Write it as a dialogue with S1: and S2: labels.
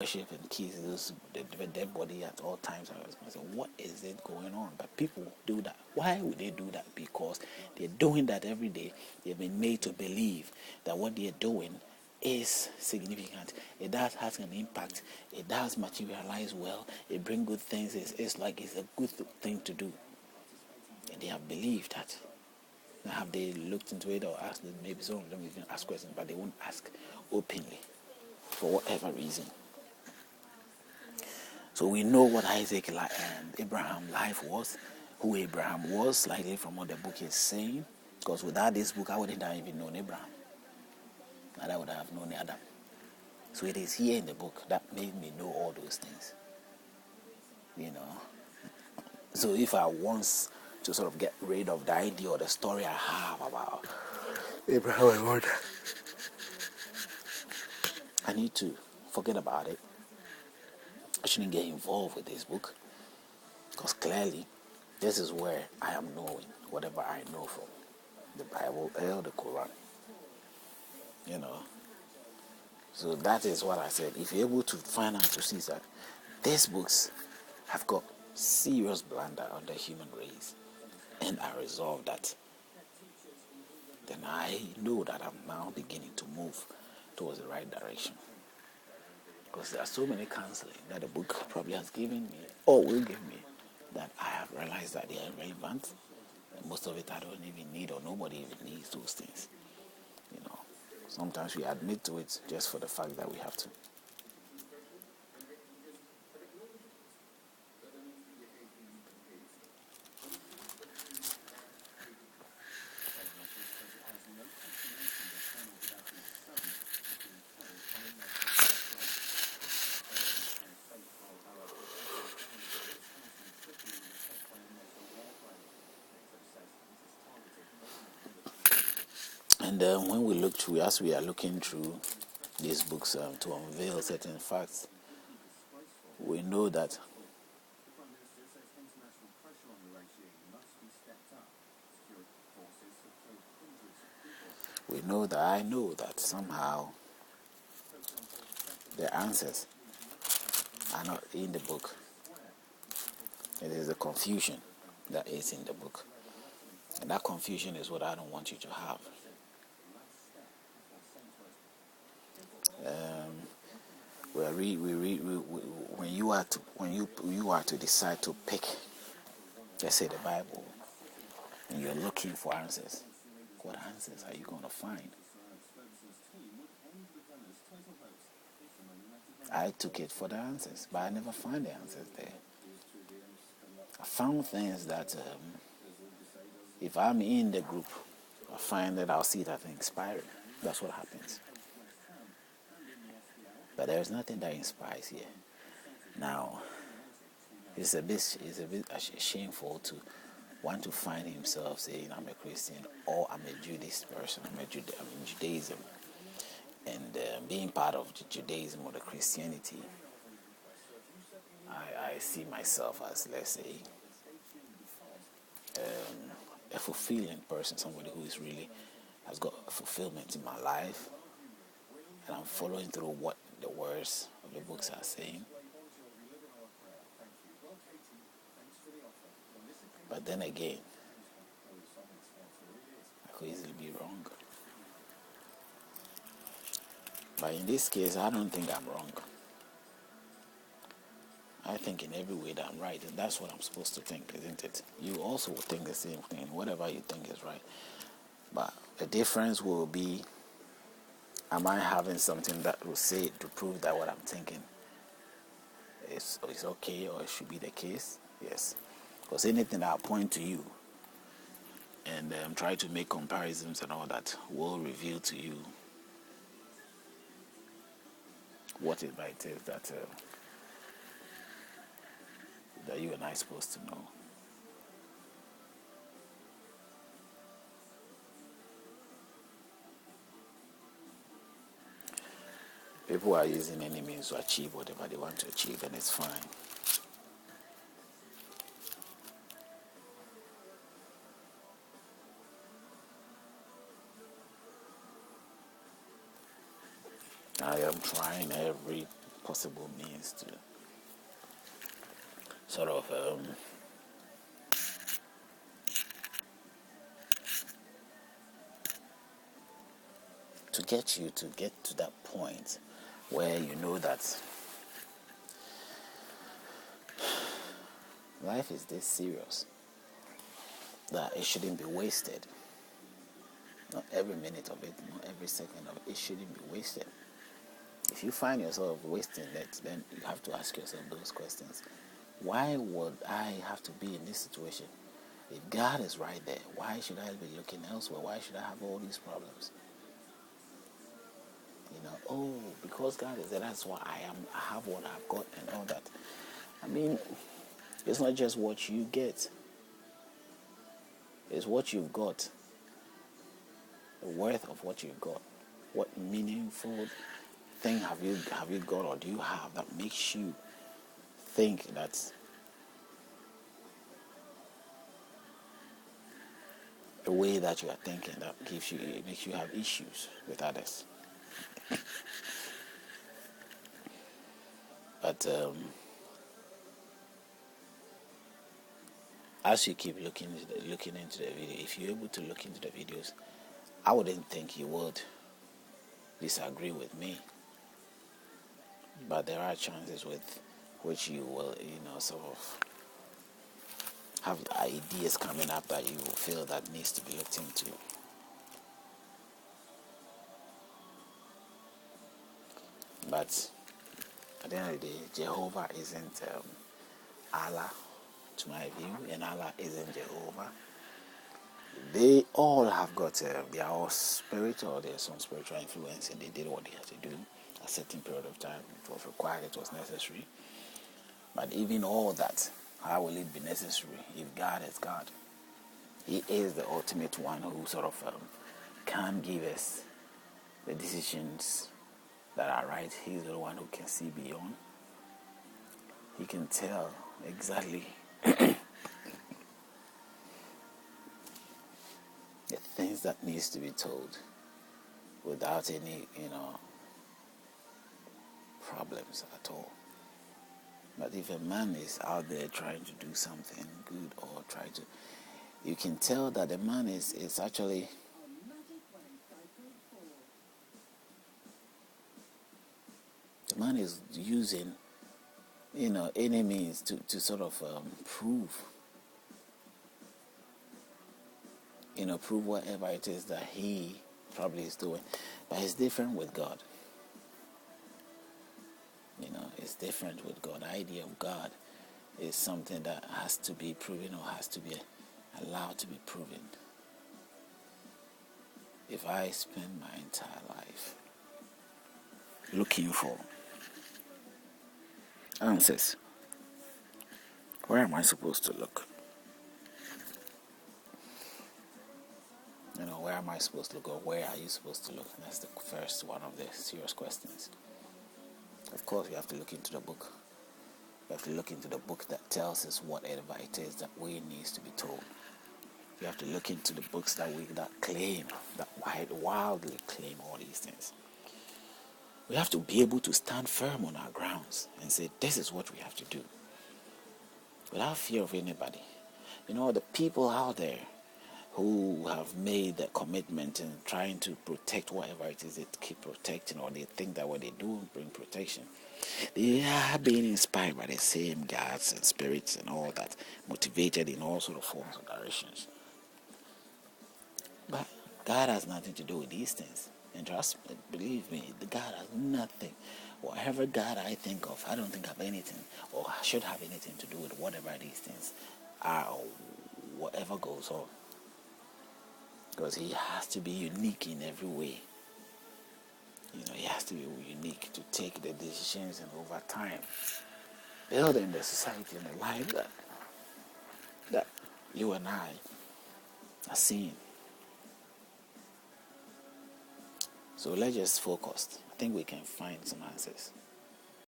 S1: worship and kiss the dead body at all times. I said, what is it going on? But people do that. Why would they do that? Because they're doing that every day. They've been made to believe that what they're doing is significant. It does has an impact. It does materialize well. It brings good things. It's like it's a good thing to do. And they have believed that. Now, have they looked into it or asked? Maybe some of them even ask questions, but they won't ask openly for whatever reason. So we know what Isaac and Abraham's life was, who Abraham was, slightly from what the book is saying. Because without this book, I wouldn't have even known Abraham. And I would have known Adam. So it is here in the book that made me know all those things. You know. So if I want to sort of get rid of the idea or the story I have about Abraham and God, I need to forget about it. I shouldn't get involved with this book. Because clearly, this is where I am knowing whatever I know from the Bible or the Quran. You know. So that is what I said. If you're able to find out to see that these books have got serious blunder on the human race, and I resolve that, then I know that I'm now beginning to move towards the right direction. Because there are so many counseling that the book probably has given me, or will give me, that I have realized that they are irrelevant. And most of it I don't even need, or nobody even needs those things. You know, sometimes we admit to it just for the fact that we have to. And when we look through, as we are looking through these books to unveil certain facts, we know that I know that somehow the answers are not in the book. It is the confusion that is in the book. And that confusion is what I don't want you to have. When you are to decide to pick, let's say, the Bible, and you're looking for answers, what answers are you going to find? I took it for the answers, but I never found the answers there. I found things that if I'm in the group, I find that I'll see that inspiring. That's what happens. But there's nothing that inspires here. Now, it's a bit shameful to want to find himself saying I'm a Christian or I'm a Judaist person. I'm in Judaism, and being part of Judaism or the Christianity, I see myself as, let's say, a fulfilling person, somebody who is really has got fulfillment in my life, and I'm following through what the words of the books are saying. But then again, I could easily be wrong. But in this case, I don't think I'm wrong. I think in every way that I'm right, and that's what I'm supposed to think, isn't it? You also will think the same thing, whatever you think is right. But the difference will be, am I having something that will say to prove that what I'm thinking is okay or it should be the case? Yes. Because anything that I point to you and try to make comparisons and all that will reveal to you what it might is that you and I are supposed to know. People are using any means to achieve whatever they want to achieve, and it's fine. I am trying every possible means to sort of to get you to get to that point where you know that life is this serious, that it shouldn't be wasted. Not every minute of it, not every second of it, it shouldn't be wasted. If you find yourself wasting it, then you have to ask yourself those questions. Why would I have to be in this situation? If God is right there, why should I be looking elsewhere? Why should I have all these problems? Because God is there, that's why I have what I've got and all that. I mean, it's not just what you get. It's what you've got. The worth of what you've got. What meaningful thing have you got, or do you have that makes you think that the way that you are thinking that makes you have issues with others? But as you keep looking into the video, if you're able to look into the videos, I wouldn't think you would disagree with me. But there are chances with which you will, sort of have ideas coming up that you will feel that needs to be looked into. But at the end of the day, Jehovah isn't Allah, to my view, and Allah isn't Jehovah. They all have got they are all spiritual. There's some spiritual influence, and they did what they had to do at a certain period of time. It was required, it was necessary. But even all that, how will it be necessary if God is God? He is the ultimate one who sort of can give us the decisions that are right. He's the one who can see beyond. He can tell exactly the things that needs to be told without any, problems at all. But if a man is out there trying to do something good or you can tell that the man is actually using, any means to sort of prove whatever it is that he probably is doing. But it's different with God. It's different with God. The idea of God is something that has to be proven or has to be allowed to be proven. If I spend my entire life looking for answers, where am I supposed to look? Where am I supposed to look, or where are you supposed to look? That's the first one of the serious questions. Of course, we have to look into the book. We have to look into the book that tells us whatever it is that we needs to be told. We have to look into the books that wildly claim all these things. We have to be able to stand firm on our grounds and say, this is what we have to do, without fear of anybody. The people out there who have made that commitment and trying to protect whatever it is they keep protecting, or they think that what they do bring protection, they are being inspired by the same gods and spirits and all that, motivated in all sort of forms of directions. But God has nothing to do with these things. And trust me, believe me, God has nothing. Whatever God I think of, I don't think have anything or should have anything to do with whatever these things are or whatever goes on. Because he has to be unique in every way. He has to be unique to take the decisions, and over time building the society and the life that you and I are seeing. So let's just focus. I think we can find some answers.